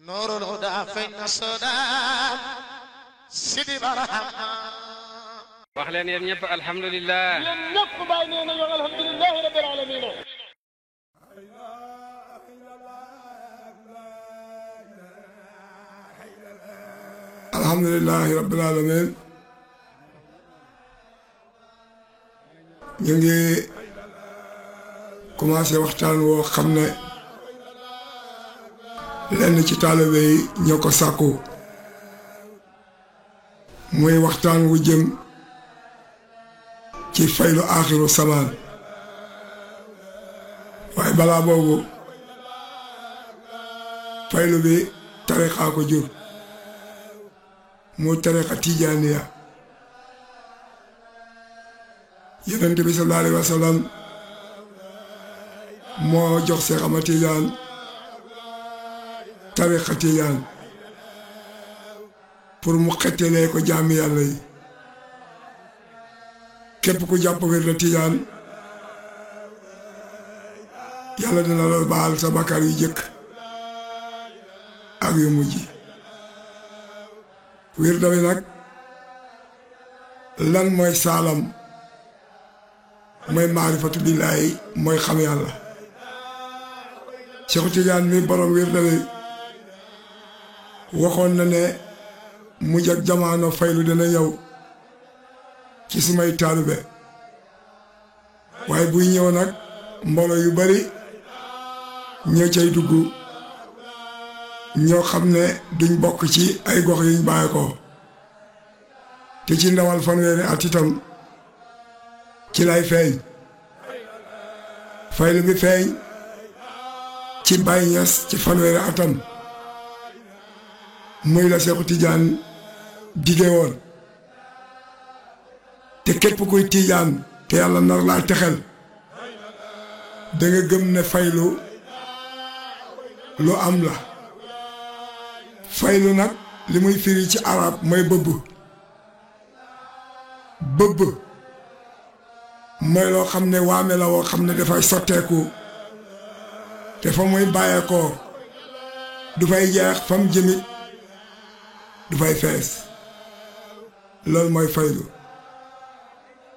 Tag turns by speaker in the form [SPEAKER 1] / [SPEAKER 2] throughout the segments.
[SPEAKER 1] نور الهدى فين السودان سيدي برحمة
[SPEAKER 2] وخلين ينيب الحمد لله
[SPEAKER 3] ينيب باينين الحمد لله رب العالمين
[SPEAKER 4] الحمد لله رب العالمين ñu ngi commencé waxtaan woo xam ne lenn ci taalibe yi ñoo ko sàkku muy waxtaan wu jëm ci faylu aaxiru samaan waaye balaa boobu faylu bi tariqa ko jur mu tariqa tijaaniya yonent bi sallallahu alayhi wa sallam moo jox Seex Ahmad Tijaan tariqa tijaan pour mu xettelee ko jaami yàlla yi képp ku jàpp wirda tijaan yàlla dina la baal sa bakkaar yu jëkk ak yu mujj wirda wi nag lan mooy saalam mooy maarifatu billaahi mooy xam yàlla Seexu Tijaan mi borom wirda wi waxoon na ne mujj ak jamono faylu dina ñëw ci sumay taalibe waaye buy ñëw nag mbooloo yu bari ñoo cay dugg ñoo xam ne duñ bokk ci ay gox yuñ bàyyi ko te ci ndawal fanweeri at itam ci lay feeñ faylu bi feeñ ci Baay Ñas ci fanweeri atam muy la Seexu Tijaan dige woon te képp kuy tijaan te yàlla nar laa texel da nga gëm ne faylu lu am la faylu nag li muy firi ci arab mooy bëbb mooy loo xam ne waame la woo xam ne dafay sotteeku te fa muy bàyyeekoo du fay jeex fam jëmit du fay fees loolu mooy faylu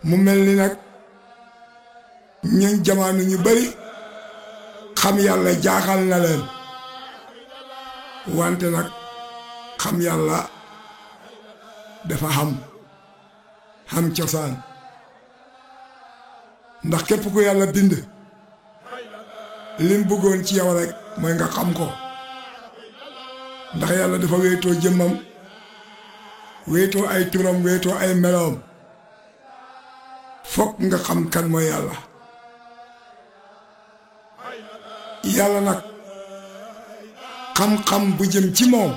[SPEAKER 4] mu mel ni nag ñun jamaanu ñu bari xam yàlla jaaxal na leen wante nag xam yàlla dafa xam cosaan ndax képp ku yàlla bind lim bëggoon ci yow rek mooy nga xam ko ndax yàlla dafa wéetoo jëmmam wéetoo ay turam wéetoo ay meloom fokk nga xam kan mooy yàlla yàlla nag xam-xam bu jëm ci moom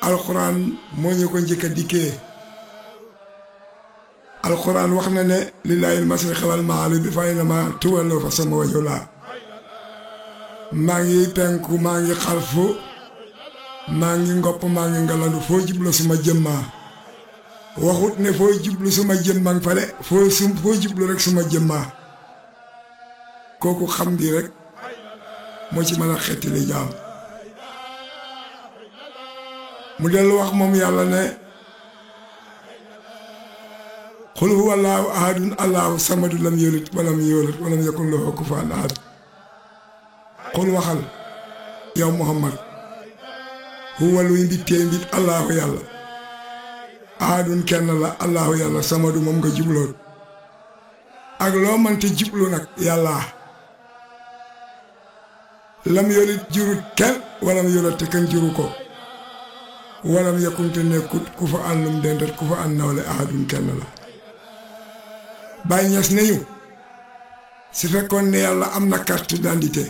[SPEAKER 4] alxuraan moo ñu ko njëkk a dikkee alxuraan wax na ne lillaahi al-mashriqu wal maghribi fa aynamaa tuwallu fa samma wajhu llaah maa ngi penku maa ngi xarfu maa ngi ngopp maa ngi ngalandu foo jublu suma jëmmaa waxut ne foo jublu suma jëmmaa fa de foo jublu rek suma jëmmaa kooku xam gi rek moo ci mën a xettali jaam mu dellu wax moom yàlla ne qul huwa allaahu ahadun allaahu samadu lam yalid walam yuulad walam yakun lahu kufuwan ahad qul waxal yow Muhammad huwa luy mbittee mbit allaahu yàlla ahadun kenn la allaahu yàlla samadu moom nga jubloon ak loo mënte jublu nag yàlla lam yalid jurut kenn walam yuulad te kenn juru ko walam yakun te nekkut kufuwan lum dendat kufuwan nawle ahadun kenn la Baay Ñas nañu su fekkoon ne yàlla am na carte d'identité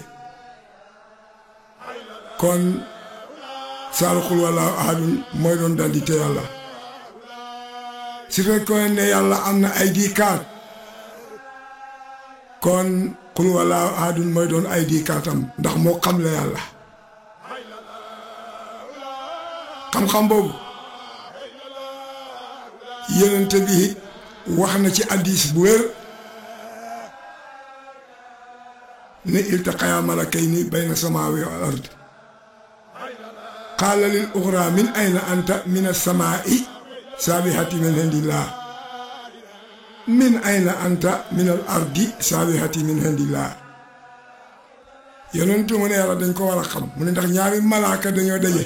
[SPEAKER 4] kon saaru xul wallaahu ahadun mooy doon d'identité yàlla su fekkoon ne yàlla am na ID card kon xul wallaahu ahadun mooy doon ID card am ndax moo xam la yàlla xam-xam boobu yonent bi wax na ci hadiis bu wér ne iltaqayaa malakayni bayna samaawi wal ard qaala lil uxra min ayna anta min as-samaa'i saabihati min indillah min ayna anta min al ardi saabihati min indillah yonentu mu ne yàlla dañ ko war a xam mu ne ndax ñaari malaaka dañoo daje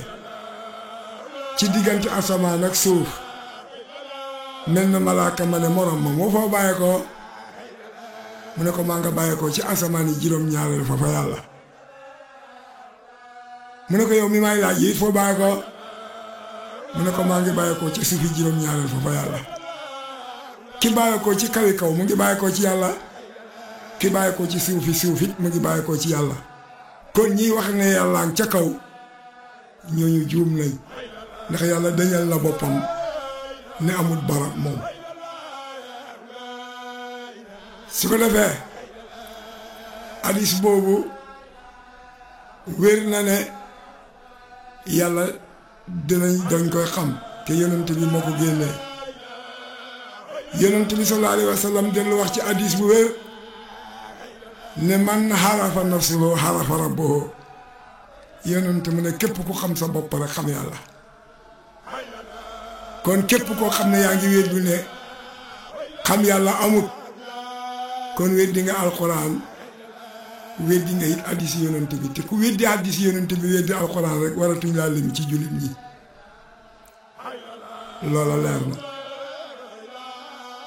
[SPEAKER 4] ci diggante asamaan ak suuf mel na malaaka ma ne morom ma moo foo bàyyee ko mu ne ko maa nga bàyyee ko ci asamaan yi juróom-ñaareel fa fa yàlla mu ne ko yow mi may laaj yi foo bàyyee ko mu ne ko maa ngi bàyyee ko ci suufi juróom-ñaareel fa fa yàlla ki bàyyee ko ci kawi kaw mu ngi bàyyee ko ci yàlla ki bàyyee ko ci suufi suufit mu ngi bàyyee ko ci yàlla kon ñiy wax ne yàlla ca kaw ñooñu juum lañ ndax yàlla dañal na boppam ne amul barab moom su ko defee hadis boobu wér na ne yàlla dañ koy xam te yonent bi moo ko génnee yonent bi sallallahu alayhi wa sallam dellu wax ci hadis bu wér ne man xarafa nafsuhu xarafa rabbuhu yonent mu ne képp ku xam sa bopp rek xam yàlla kon képp koo xam ne yaa ngi weddi ne xam yàlla amut kon weddi nga alxuraan weddi nga it hadiis yonent bi te ku weddi hadiis yonent bi weddi alxuraan rek waratuñ laa lim ci jullit ñi loola leer na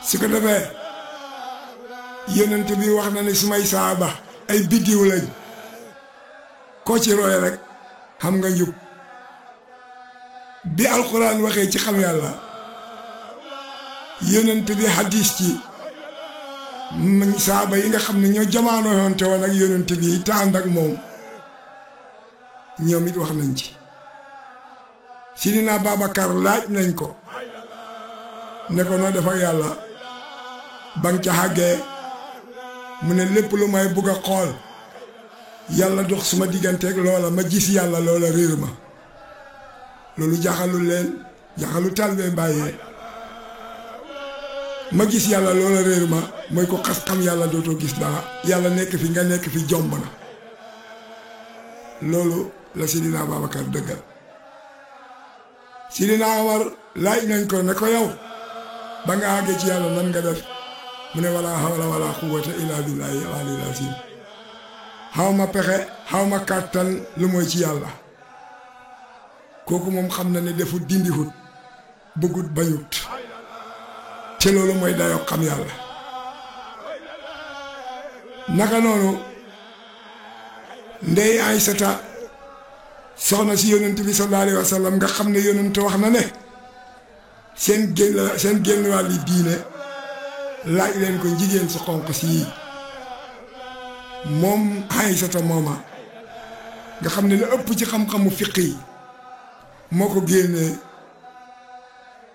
[SPEAKER 4] su ko defee yonent bi wax na ne sumay saaba ay biddiw lañ koo ci roy rek xam nga njub bi alxuraan waxee ci xam yàlla yonent bi hadiis ci saaba yi nga xam ne ñoo jamaano yoonte woon ak yonent bi te ànd ak moom ñoom it wax nañ ci Sidina Babacar laaj nañ ko ne ko noo def ak yàlla ba nga ca xàggee mu ne lépp lu may bugg a xool yàlla dox suma digganteeg loola ma gis yàlla loola réer ma loolu jaaxalul leen jaaxalu talbee bàyyee ma gis yàlla loola réer ma mooy ko xas xam yàlla dootoo gis dara yàlla nekk fi nga nekk fi jomb na loolu la Sidina Babacar dëggal Sidina Omar laaj nañ ko ne ko yow ba nga àggee ci yàlla nan nga def mu ne wala hawla wala quwwata illa billahi al-aliyyil azim xaw ma pexe xaw ma kàttan lu mooy ci yàlla kooku moom xam na ne defut dindihut bëggut bañut te loolu mooy dayoo xam yàlla naka noonu ndey Aysata soxna si yonent bi sallallahu alayhi wa sallam nga xam ne yonent wax na ne seen génn wàlli diine laaj leen ko jigéen su xonq si moom Aysata mooma nga xam ne la ëpp ci xam-xamu fiq yi moo ko génnee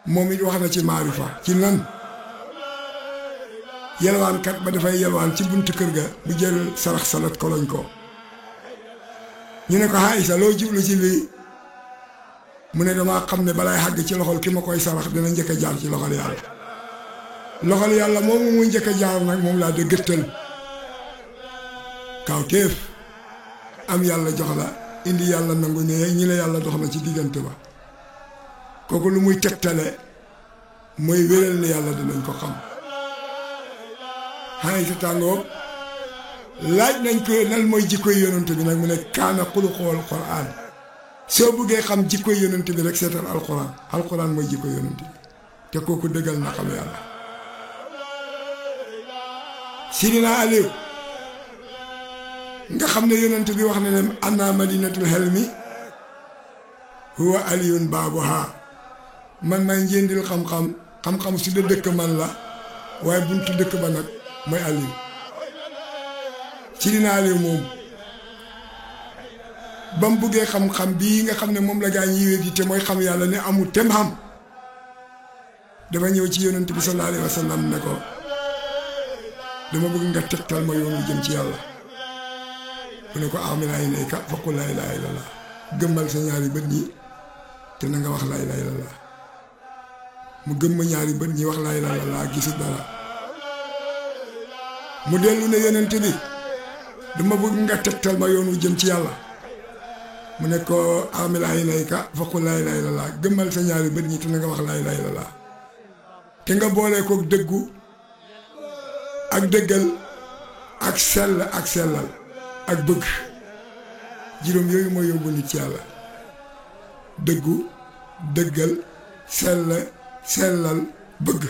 [SPEAKER 4] moom it wax na ci maarifa ci nan yelwaankat ba dafay yelwaan ci buntu kër ga bu jël sarax salat koloñ ko ñu ne ko Aysa loo jublu ci lii mu ne damaa xam ne balay xàgg ci loxol ki ma koy sarax dina njëkk a jaar ci loxol yàlla loxol yàlla moomu muy njëkk a jaar nag moom laa de gëttal kaw téef am yàlla jox la indi yàlla nangu ne ñi la yàlla dox na ci diggante ba kooku lu muy tegtale mooy wéral ne yàlla dinañ ko xam xanaa sa tàngoo laaj nañ ko lan mooy jikkoy yonent bi nag mu ne kaana xuluqul Qur'an soo bëggee xam jikkoy yonent bi rek seetal alquran mooy jikkoy yonent bi te kooku dëggal na xam yàlla Sidina Aliou nga xam ne yonent bi wax na ne anna madinatul helmi huwa aliyun baabuha man may njëndil xam-xam su dee dëkk man la waaye buntu dëkk ba nag mooy Aliou Sidina Aliou moom ba mu buggee xam-xam bii nga xam ne moom la gaa ñi wéddi te mooy xam yàlla ne amul tem xam dafa ñëw ci yonent bi sallallahu alayhi wa sallam ne ko dama bëgg nga tegtal ma yoon wi jëm ci yàlla mu ne ko amina ilayka faqul laa ilaaha illallah gëmmal sa ñaari bët ñi te na nga wax laa ilaaha illallah mu gëmma ñaari bët ñi wax laa ilaaha illallah gisul dara mu dellu ne yonent bi dama bëgg nga tegtal ma yoon wu jëm ci yàlla mu ne ko amilaa ilayka faqul laa ilaaha illallaah gëmmal sa ñaari bët ñi te na nga wax laa ilaaha illallaah te nga boole ko dëggu ak dëggal ak sell ak sellal ak bëgg juróom yooyu mooy yóbbu nit ci yàlla dëggu dëggal sellal bëgg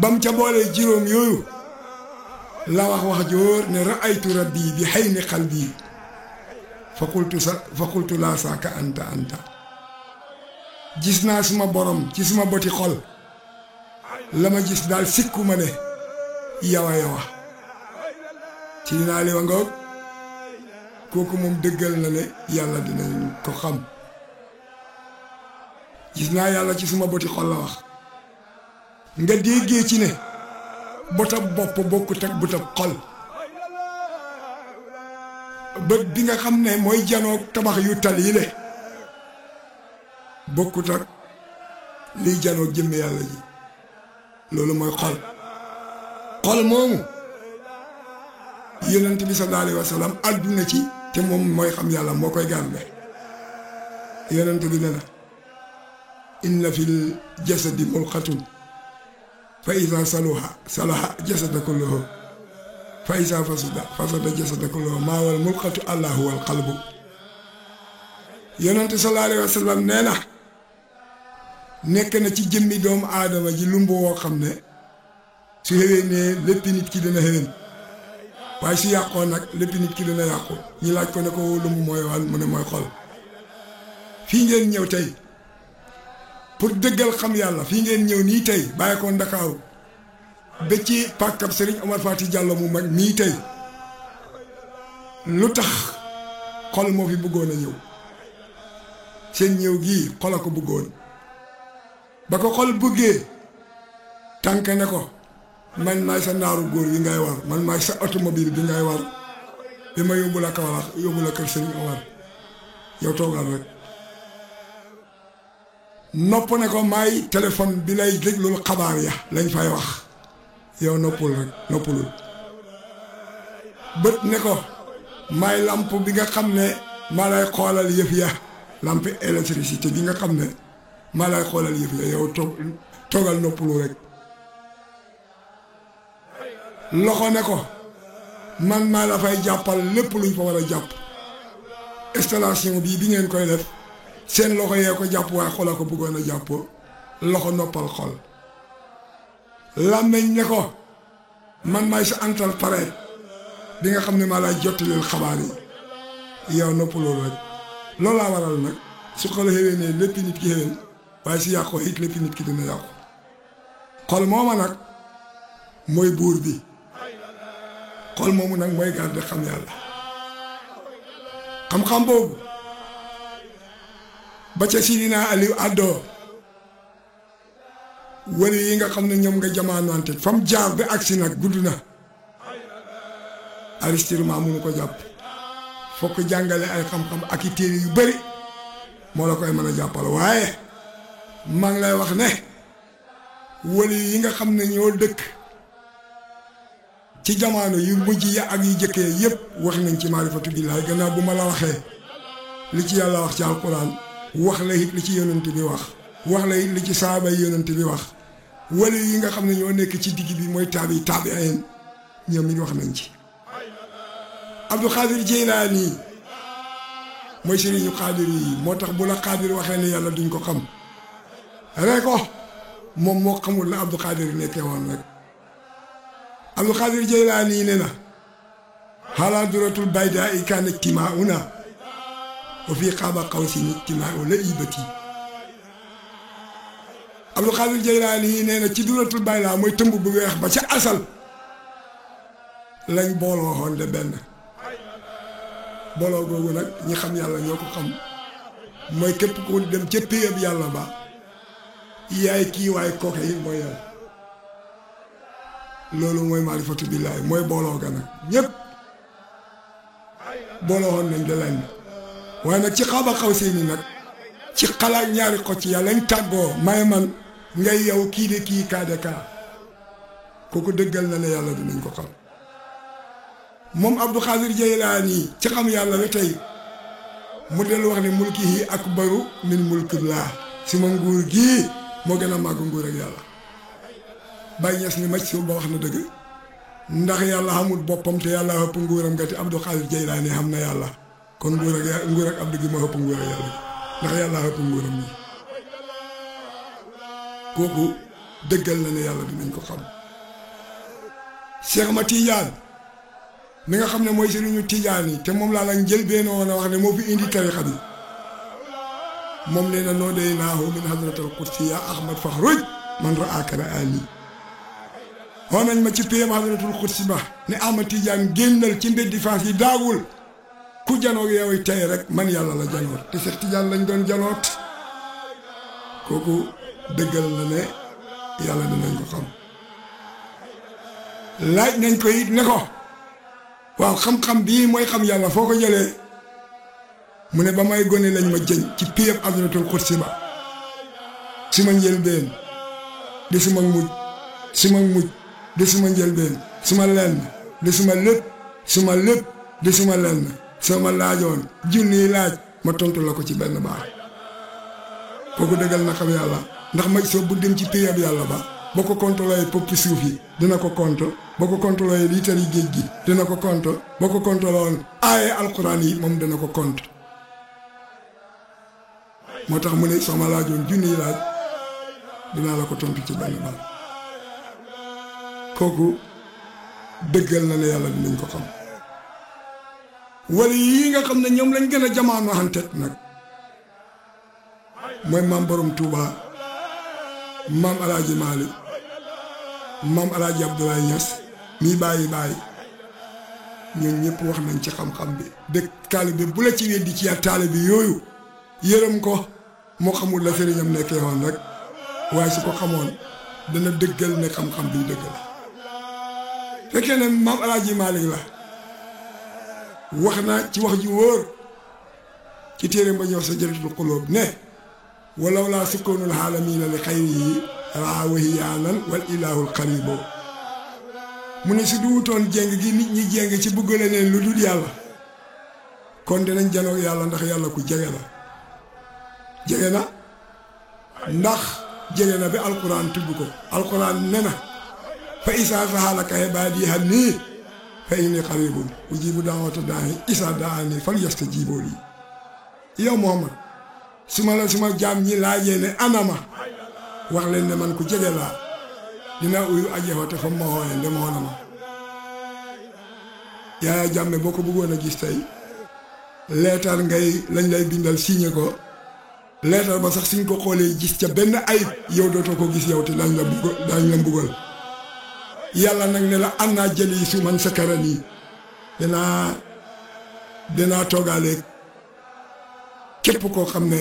[SPEAKER 4] bam ca boole juróom yooyu la wax joor ne ra'aytu rabbi bi hayni qalbi fa qultu laa saaka anta gis naa suma borom ci suma boti xol la ma gis daal sikku ma ne yawa ci dinaa li wa ngoog kooku moom dëggal na ne yàlla dinañ ko xam gis naa yàlla ci suma boti xol la wax nga déggee ci ne botab bopp bokkut ak botab xol bët bi nga xam ne mooy janoog tabax yu tal yi le bokkut ak liy janoog jëmm yàlla ji loolu mooy xol moomu yonent bi sallallahu alayhi wa sallam àdduna ci te moom mooy xam yàlla moo koy garde yonent bi ne na inna fil jasadi mulqatun fa iza salaha jasada kulluhu fa iza fasada jasada kulluhu maa wal mulqatu allahu wal qalbu yonent sallallahu alayhi wa sallam nee na nekk na ci jëmmi doomu aadama ji lumbu woo xam ne su xéwénee lépp nit ki dina xéwén waaye su yàqoo nag lépp nit ki dina yàqu ñi laaj ko ne ko lumbu mooy wal mu ne mooy xol fii ngeen ñëw tey pour dëggal xam yàlla fii ngeen ñëw nii tey bàyyi ko Ndakaaru ba ci pàkkab Serigne Omar Fati Diallo mu mag nii tey lu tax xol moo fi bëggoon a ñëw seen ñëw gii xol a ko bëggoon ba ko xol bëggee tànk ne ko man maay sa naaru góor yi ngay war man maay sa automobile bi ngay war bi ma yóbbu la Kaolack yóbbu la kër Serigne Omar yow toogal rek nopp ne ko maay téléphone bi lay déglul xabaar ya lañ fay wax yow noppulul bët ne ko maay lamp bi nga xam ne maa lay xoolal yëf ya lampe électricité bi nga xam ne maa lay xoolal yëf ya yow toogal noppulu rek loxo ne ko man maa la fay jàppal lépp luñ fa war a jàpp installation bii bi ngeen koy def seen loxo yee ko jàpp waaye xola ko bëggoon a jàpp loxo noppal xol làmmeñ ne ko man maay sa antal pare bi nga xam ne maa lay jottaleel xabaar yi yow noppaloo rek loolaa waral nag su xol xéwee ne lépp nit ki xéwén waaye si yàqoo it lépp nit ki dina yàqu xol mooma nag mooy buur bi xol moomu nag mooy garde xam yàlla xam-xam boobu ba ca Sidina Aliou àddoo wali yi nga xam ne ñoom nga jamaanoante fam jaar ba agsi nag gudd na aristirement mënu ko jàpp fokk jàngale ay xam-xam ak i téere yu bari moo la koy mën a jàppal waaye maa ngi lay wax ne wali yi nga xam ne ñoo dëkk ci jamono yu mujj ya ak yu jëkkee yépp wax nañ ci maarifatu billaahi gannaaw bu ma la waxee li ci yàlla wax ci alquran wax la it li ci yonent bi wax la it li ci saaba yi yonent bi wax wali yi nga xam ne ñoo nekk ci digg bi mooy taabi'in ñoom it wax nañ ci Abdou Khadir Jeylaani mooy sëriñu Xaadir yi moo tax bu la Xaadir waxee ne yàlla duñ ko xam rek ko moom moo xamul la Abdou Khadir nekkee woon rek Abdou Khadir Jeylaani ne na xaalaa duratul baydaa i kaana ijtimaa'una wa fii qaaba qawsin ijtimaa'u la ibati Abdou Khadir Jeylaani nee na ci duratul baydaa mooy tëmb bu weex ba ca asal lañ booloo xoon de benn booloo googu nag ñi xam yàlla ñoo ko xam mooy képp ko dem ca péyab yàlla ba yaay kii waaye kooke yi mooy yàlla loolu mooy maarifatu billaahi mooy booloo ga nag ñëpp booloo xoon nañ de lenn waaye nag ci xaaba xaw seeni nag ci xalaat ñaari xocc yàlla lañ tàggoo may man ngay yow kii de kii kaa de kaa kooku dëggal na ne yàlla dinañ ko xam moom Abdou Khadir Jeylaani ci xam yàlla ba tey mu dellu wax ne mulkihi akbaru min mulkillah suma nguur gii moo gën a màgg nguur ak yàlla Baye Niass ni maj suul ba wax na dëgg ndax yàlla xamul boppam te yàlla ëpp nguuram nga te Abdou Khadir Jeylaani xam na yàlla kon nguur ak Abdou gi ma ëpp nguur ak yàlla ndax yàlla ëpp nguuram ñi kooku dëggal na ne yàlla dinañ ko xam Cheikh Ma Tidiane mi nga xam ne mooy sëriñu Tidiane yi te moom laa la njëlbeen woon a wax ne moo fi indi tarixa bi moom nee na noo day naahu min hadratal qudsi ya ahmad faxruj man raaka raani xool nañ ma ci payam hadratul qudsi ba ne Ahmad Tidiane génnal ci mbeddi Fass yi daagul ku janoog yow tey rek man yàlla la janoot te Cheikh Tidiane lañ doon janoot kooku dëggal na ne yàlla dinañ ko xam laaj nañ ko it ne ko waaw xam-xam bii mooy xam yàlla foo ko jëlee mu ne ba may gone lañ ma jëñ ci piyab hadratul qudsi ba si ma njëlbeen di suma mujj di suma njëlbeen suma lenn di suma lépp suma lépp di suma lenn soo ma laajoon junniy laaj ma tontu la ko ci benn baat kooku dëggal na xam yàlla ndax may soo bu dem ci piyab yàlla ba boo ko contrôlé poppi suuf yi dina ko compte boo ko contrôlé liitar yi géej gi dina ko compte boo ko contrôlé woon aaye alquran yi moom dina ko compte moo tax mu ne soo ma laajoon junniy laaj dinaa la ko tontu ci benn baat kooku dëggal na ne yàlla dinañ ko xam wala yii nga xam ne ñoom lañ gën a jamaano xantet nag mooy maam borom Touba maam alaaji Maalik maam alaaji Abdoulaye Niass mii bàyyi ñoom ñëpp wax nañ ci xam-xam bi dëkk taalibe bu la ci weddi ci taalibe yooyu yërëm ko moo xamul la sëriñam nekkee woon rek waaye su ko xamoon dana dëggal ne xam-xam bi dëgg la fekkee ne maam alaaji Maalik la wax na ci wax ji wóor ci téere ba ñëw sa jëritul xulóob ne walaw laa sukkoonul xaalamiina li xayrihi raa wahiyaanan wal ilaahul xaribo mu ne si duutoon jéng gi nit ñi jéng ci bëgg leneen lu dul yàlla kon dinañ janoo yàlla ndax yàlla ku jege la jege na ndax jege na bi alquran tudd ko alquran ne na fa isaa sahalaka ibaadi annii fa inni qaribun ujibu daawata daa'i isaa daani fal yastajibu lii yow Muhammad suma jaam ñi laajee ne anama wax leen ne man ku jege laa dinaa uyu aje woote fa ma wooyee ndem woon na ma Yaaya Jàmme boo ko bëggoon a gis tey leetar lañ lay bindal signé ko leetar ba sax suñ ko xoolee gis ca benn ayib yow dootoo ko gis yow te dañ la mbugal yàlla nag ne la an naa jëli su man sakaran yi dinaa toogaaleeg képp koo xam ne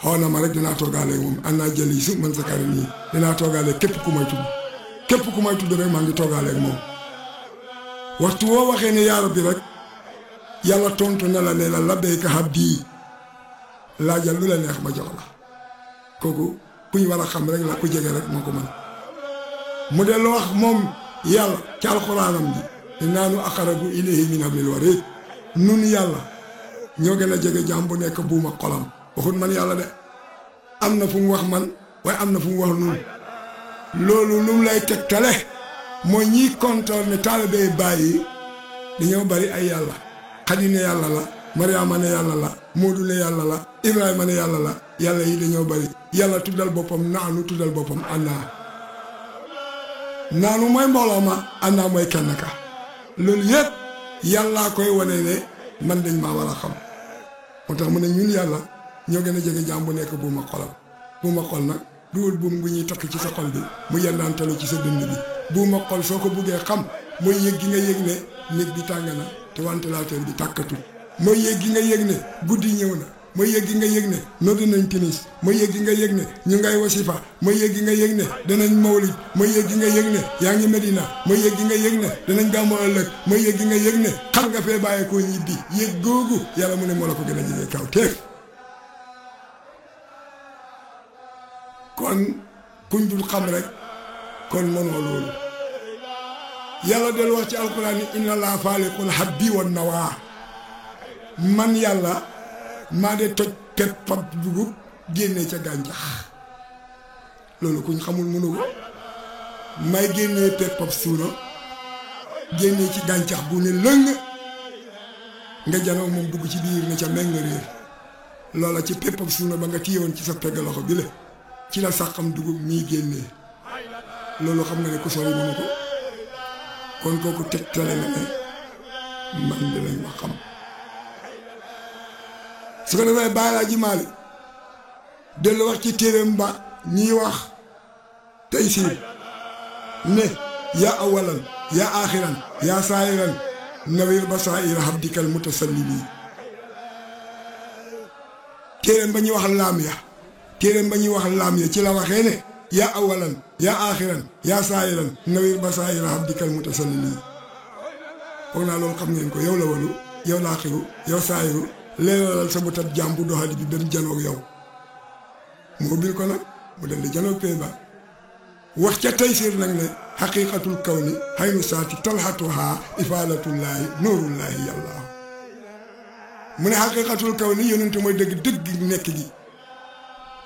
[SPEAKER 4] xaw na ma rek dinaa toogaaleeg moom an naa jëli su man sakaran yi dinaa toogaaleeg képp ku may tudd rek maa ngi toogaaleeg moom waxtu woo waxee ne yaa rabbi rek yàlla tontu na la ne la labbayka abdi laajal lu la neex ma jox la kooku ku ñu war a xam rek la ku jege rek moo ko mën mu dellu wax moom yàlla ci alxuraanam bi innaanu aqrabu ilayhi min hablil warid nun yàlla ñoo gën a jege jaam bu nekk buuma xolam waxut man yàlla de am na fu mu wax man waaye am na fu mu wax nun loolu lu mu lay tegtale mooy ñiy kontoor ne taalibe bàyyi dañoo bari ay yàlla Xadi ne yàlla la Mariama ne yàlla la Moodu ne yàlla la Ibrahima ne yàlla la yàlla yi dañoo bari yàlla tuddal boppam naanu tuddal boppam annaa naanu mooy mbooloo ma annaa mooy kenn ka loolu yëpp yàllaa koy wane ne man dañ maa war a xam moo tax mu ne ñun yàlla ñoo gën a jege jaam bu nekk bu ma xolam bu ma xol nag duwul buum bu ñuy takk ci sa xol bi mu yendaantalu ci sa dënd bi bu ma xol soo ko buggee xam mooy yëg gi nga yëg ne néeg bi tàng na te ventilateur bi tàkkatul mooy yëg gi nga yëg ne guddi ñëw na mooy yëg gi nga yëg ne noddu nañ timis mooy yëg gi nga yëg ne ñu ngay wasifa mooy yëg gi nga yëg ne danañ mawlid mooy yëg gi nga yëg ne yaa ngi Medina mooy yëg gi nga yëg ne danañ gàmmu ëllëg mooy yëg gi nga yëg ne xam nga fee bàyyee koo ñibbi yëg googu yàlla mu ne moo la ko gën a jege kaw teef kon kuñ dul xam rek kon mënoo loolu yàlla del wax ci alquran ni inna laa faaliqul habbi wan nawaa man yàlla maa de toj peppab dugub génnee ca gàncax loolu kuñ xamul mënu ko may génnee peppab suuna génnee ci gàncax gu ne lëng nga janoo moom dugg ci biir ne ca meng nga réer loola ci peppab suuna ba nga téyewoon ci sa pegg loxo bi la ci la sàqam dugub mii génnee loolu xam nga ne ku sori mënu ko kon kooku tegtale na ne man dinañ ma xam su ko defee Baay Alaaji Maalik dellu wax ci téeréem ba ñiy wax Taysiir ne yaa awalan yaa aaxiran yaa saayiran nawir basaa'ira habdikal mutasallimi téeréem ba ñuy wax laam ya ci la waxee ne yaa awalan yaa aaxiran yaa saayiran nawir basaa'ira habdikal mutasallimi foog naa loolu xam ngeen ko yow la walu yow laaxiru yow saayiru leeralal sa butat jaam bu doxali bi benn janoog yow moo bil ko nag mu dem di janoog pay ba wax ca Taysiir nag ne xaqiqatul kawni xaynu saati talxatuha ifaalatullaahi nuurullaahi yàlla mu ne xaqiqatul kawni yonente mooy dëgg nekk gi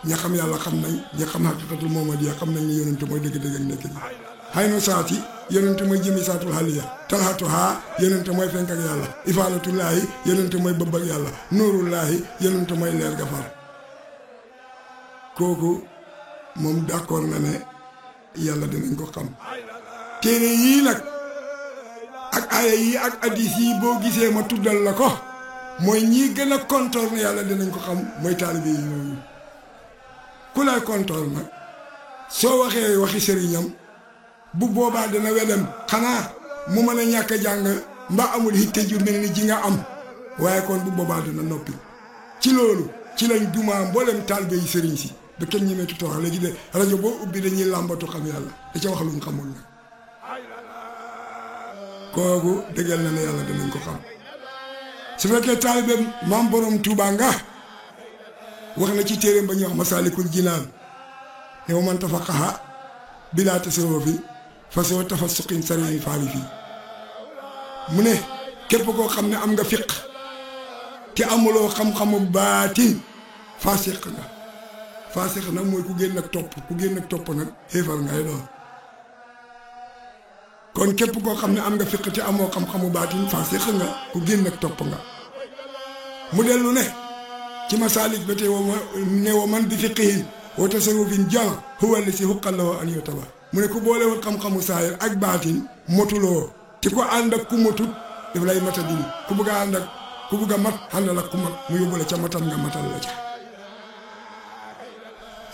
[SPEAKER 4] ña xam yàlla xam nañ ña xam xaqiqatul muhammadiyya xam nañ ne yonente mooy dëgg nekk gi xaynu saati yonente mooy jëmi saatul xaliya talxatuha yonente mooy fenk ak yàlla ifaalatullaahi yonente mooy bëbb ak yàlla nuurullaahi yonente mooy leer ga far kooku moom d'accord na ne yàlla dinañ ko xam téere yii nag ak aaya yii ak hadiis yi boo gisee ma tuddal la ko mooy ñii gën a kontoor ne yàlla dinañ ko xam mooy taalibe yi ñooñu ku lay kontoor nag soo waxee waxi sëriñam bu boobaa dana wedem xanaa mu mën a ñàkk a jàng mbaa amul hitte ju mel ni ji nga am waaye kon bu boobaa dana noppi ci loolu ci lañ dumaa mboolem taalibe yi sëriñ si ba kenn ñemeetu toox léegi de rajo boo ubbi dañuy làmbatu xam yàlla da ca wax luñ xamul nag kooku dëggal na ne yàlla danañ ko xam su fekkee taalibe maam borom Tuuba nga wax na ci téeréem ba ñuy wax Masaalikul Jinaan ne wa man tafaqaha bilaa tasawufi fa soo tafassuqin sariin faali fii mu ne képp koo xam ne am nga fiq te amuloo xam-xamu baatin faasiq nga faasiq nag mooy ku génn ak topp nag xéefar ngay doon kon képp koo xam ne am nga fiq te amoo xam-xamu baatin faasiq nga ku génn ak topp nga mu dellu ne ci masaalik ba tey ne wa man bi fiqihin wa tasawufin jama huwa allasi huqqa lahu an yutaba mu ne ku boolewul xam-xamu saayir ak baatin motuloo te ku ànd ak ku motut daf lay mata dini ku bëgg a ànd ak ku bëgg a mat àndal ak ku mat mu yóbbu la ca matam nga matal la ca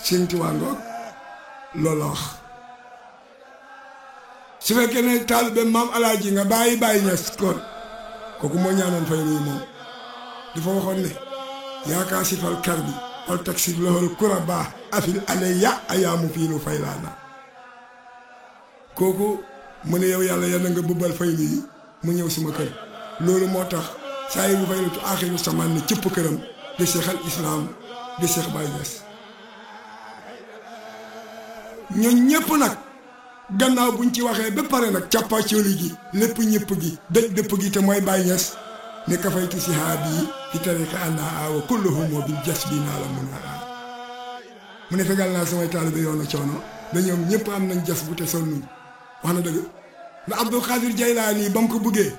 [SPEAKER 4] Sëñ Tuubaa ngoog loolu la wax su fekkee ne taalibe maam alaaji nga bàyyi ñas kon kooku moo ñaanoon fay luy moom dafa waxoon ne yaakaar si fal kar bi fal taksir loxol kuraba afil alayya ayaamu fii lu fay laa na kooku mu ne yow yàlla yal na nga bëbbal faylu yi mu ñëw suma kër loolu moo tax saa yi bu faylatu aaxiru samaan ne cëpp këram de Cheikh al Islam de Cheikh Baye Niass ñooñ ñëpp nag gannaaw buñ ci waxee ba pare nag càppaacoli gi lépp ñëpp gi dëj dëpp gi te mooy Baye Niass ne kafaytu sihaabi yi fi tariqa anna awa kulluhum bil jas bi naa la mun a mu ne fegal naa samay taalibe yoon a coono da ñoom ñëpp am nañ jas bu te sonnuñ wax na dëgg ndax Abdul Xaadir Jaylaani ba mu ko bëggee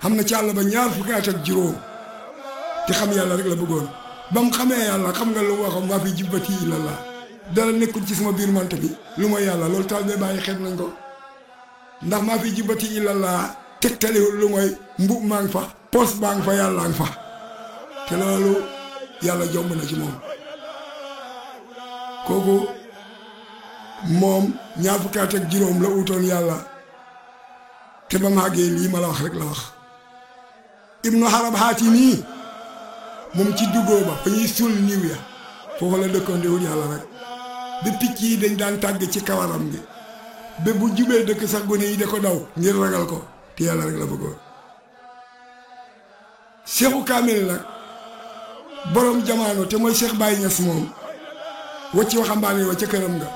[SPEAKER 4] xam na ci àll ba ñaar fukki at ak juróom te xam yàlla rek la bëggoon ba mu xamee yàlla xam nga lu waxam maa fi jibbati ilallah dara nekkul ci sama biir mante bi lu ma yàlla loolu taalibe bàyyi xeet nañ ko ndax maa fi jibbati ilallah tegtaliwul lu mooy mbub maa ngi fa poos baa ngi fa yàlla ngi fa te loolu yàlla jomb na ci moom kooku moom ñaar fukki at ak juróom la utoon yàlla te ba mu àggee lii ma la wax rek la wax ibnu harab haatimi moom ci duggoo ba fa ñuy suul niiw ya foofu la dëkkoon di wut yàlla rek ba picc yi dañ daan tàgg ci kawaram gi ba bu jubee dëkk sax gone yi da ko daw ngir ragal ko te yàlla rek la bëggoon Seexu Kaamil nag borom jamaano te mooy Cheikh Baye Niass moom wacci waxambaane wa ca këram nga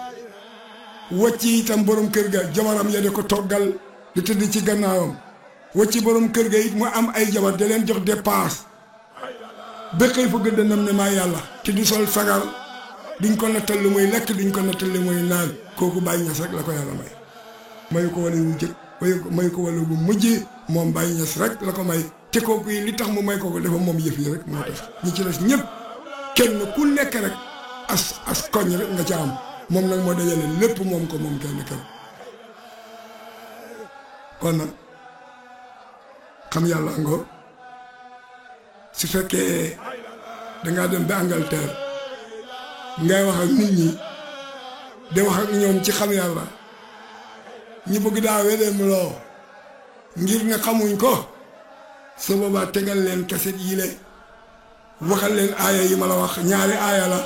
[SPEAKER 4] wacci itam borom kër ga jabaram ya da ko toggal di tëdd ci gannaawam wacci borom kër ga it mu am ay jabar da leen jox dépense ba xëy fa gëddënam ne maa yàlla te du sol sagar duñ ko nattal lu muy lekk duñ ko nattal lu muy naan kooku Baye Niass rek la ko yàlla may mayu ko wala wu jëkk mayu ko wala bu mujj moom Baye Niass rek la ko may te kooku yi li tax mu may ko dafa moom yëf yi rek moo tax ñi ci des ñëpp kenn ku nekk rek as koñ rek nga ca am moom nag moo dajale lépp moom ko moom kenn kenn kon nag xam yàlla ngoo su fekkee dangaa dem ba Angleterre ngay wax ak nit ñi de wax ak ñoom ci xam yàlla ñi bëgg daa wedeem loo ngir ne xamuñ ko su boobaa tegal leen kaset yi le waxal leen aaya yi ma la wax ñaari aaya la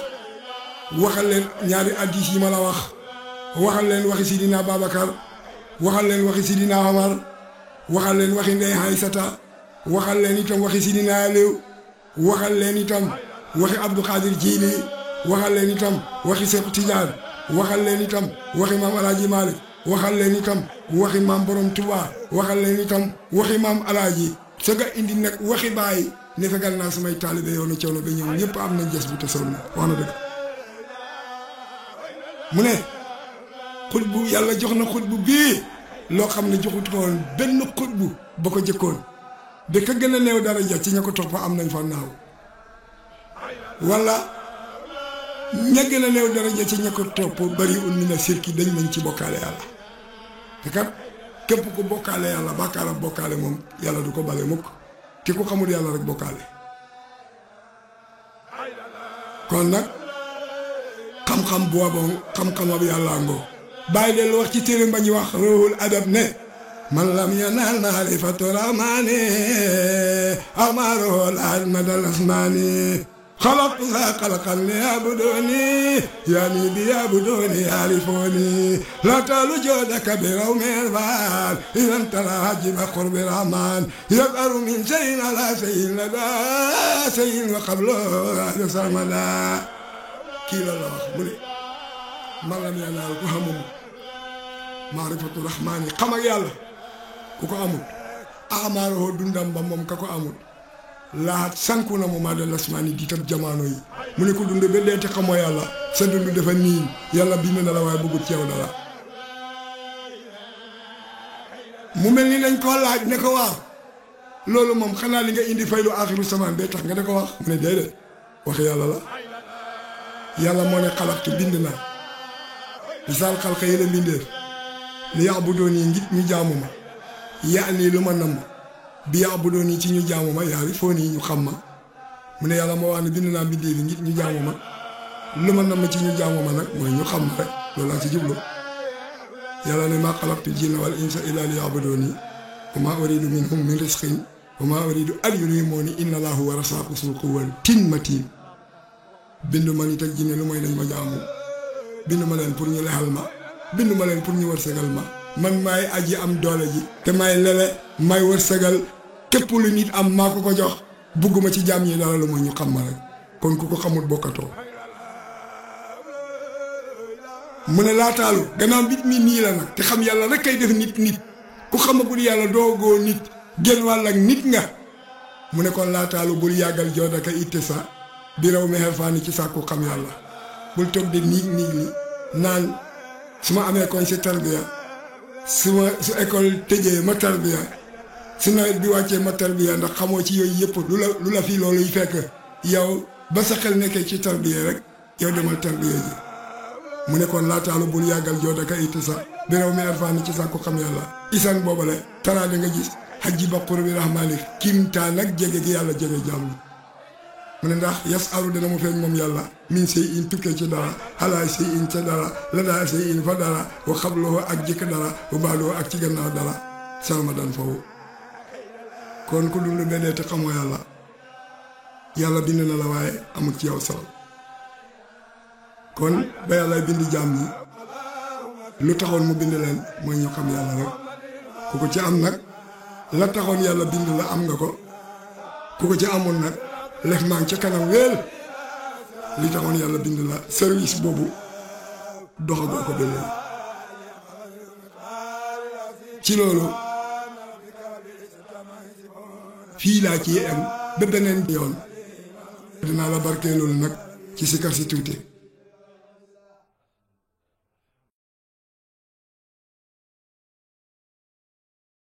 [SPEAKER 4] waxal leen ñaari addis yi ma la wax waxal leen waxi Sidina Babacar waxal leen waxi Sidina Omar waxal leen waxi Ndey Aysata waxal leen itam waxi Sidina Aliou waxal leen itam waxi Abdou Khadir Jili waxal leen itam waxi Seex Tijaan waxal leen itam waxi maam Alaaji Malik waxal leen itam waxi maam Borom Tuubaa waxal leen itam waxi maam Alaaji sa nga indi nag waxi Baay ne fegal naa samay taalibe yoonu coono ba ñëw ñëpp am nañ jes bu te sonn wax na dëgg mu ne xutbu yàlla jox na xutbu bii loo xam ne joxut ko woon benn xutbu ba ko jëkkoon ba ka gën a néew dara ja ci ña ko topp am nañ fa naaw wala ña gën a néew dara ja ci ña ko topp bari un mina sirki dañ nañ ci bokkaale yàlla te kat képp ku bokkaale yàlla bàkkaaram bokkaale moom yàlla du ko bale mukk te ku xamul yàlla rek bokkaale kon nag xam-xam boobu xam-xamab yàlla ngoo bàyyi del wax ci téere ba ñu wax ruhul adab ne man lam yanal maarifatu rahmaani amaruhu al madal asmaani xalaqtu sa xalaqan li yabuduni yani bi yabuduni yarifuni la talu joodaka bi raw meel baal idan tala hajiba qurbi rahman yaqaru min sayin ala sayin la da sayin wa qablo ala samada kii la wax mu ne man lam yanal ku xamul maarifatu rahmaani xam ak yàlla ku ko amul amaruhu dundam ba moom ka ko amul laat sanku na mu ma de lasmaani di tab jamono yi mu ne ko dund ba dee te xamoo yàlla sa dund dafa niin yàlla bind na la waaye bëggut ci yow dara mu mel ni dañ koo laaj ne ko waaw loolu moom xanaa li nga indi faylu axiru samaan bee tax nga da ko wax mu ne déedéet wax yàlla la yàlla moo ne xalaqtu bind na misaal xalqa yi la mbindeef li ya'budoon yi ngir ñu jaamu ma yaa nii lu ma namm bi ya'budoon yi ci ñu jaamu ma yaari foo nii ñu xam ma mu ne yàlla moo wax ne bind naa mbindee bi ngir ñu jaamu ma lu ma namm ci ñu jaamu ma nag mooy ñu xam ma rek loolu laa ci jublu yàlla ne maa xalaqtul jinna wal insa illa li ya'budoon yi wa maa uridu minhum min rizqin wa maa uridu an yut'imuuni inna Allaaha huwa rasaaqu zul quwwatin matiin bindu ma nit ak jinne lu mooy nañ ma jaamu bindu ma leen pour ñu lexal ma bindu ma leen pour ñu wërsëgal ma man maay aji am doole ji te maay lele maay wërsëgal képp lu nit am maa ko ko jox bugguma ci jaam ñi dara lu mooy ñu xam ma rek kon ku ko xamul bokkatoo mu ne laataalu gannaaw mbit mi nii la nag te xam yàlla rek kay def nit ku xamagul yàlla doogoo nit genn wàll ak nit nga mu ne kon laataalu bul yàggal joodaka itte sa bi raw mi xerfaani ci sàkku xam yàlla bul toog de niig li naan su ma amee koñ si tarbiya su école tëjee ma tarbiya su nawet bi wàccee ma tarbiya ndax xamoo ci yooyu yëpp lu la fii loolu yi fekk yow ba sa xel nekkee ci tarbiya rek yow demal tarbiya ji mu ne kon laataalu bul yàggal joodaka itte sa bi raw mi xerfaani ci sàkku xam yàlla isan boobale taraa da nga gis xajji ba qurbi rahmaani kimtaan nag jege gi yàlla jege jàmm mu ne ndax yas aru dana mu feeñ moom yàlla min sey in tukkee ci dara xalaay sey in ca dara la daa sey in fa dara wa xabloo ak jëkk dara wa baaloo ak ci gannaaw dara salma dan foofu kon ku dund bedee te xamoo yàlla bind na la waaye amul ci yow solo kon ba yàlla bind jaam ñi lu taxoon mu bind leen mooy ñu xam yàlla rek ku ko ci am nag la taxoon yàlla bind la am nga ko ku ko ci amoon nag lef maa ngi ca kanam weel li taxoon yàlla bind la service boobu doxagoo ko ba léegi ci loolu fii laa ci am ba beneen yoon dinaa la barkeelul nag ci sikar si tuuti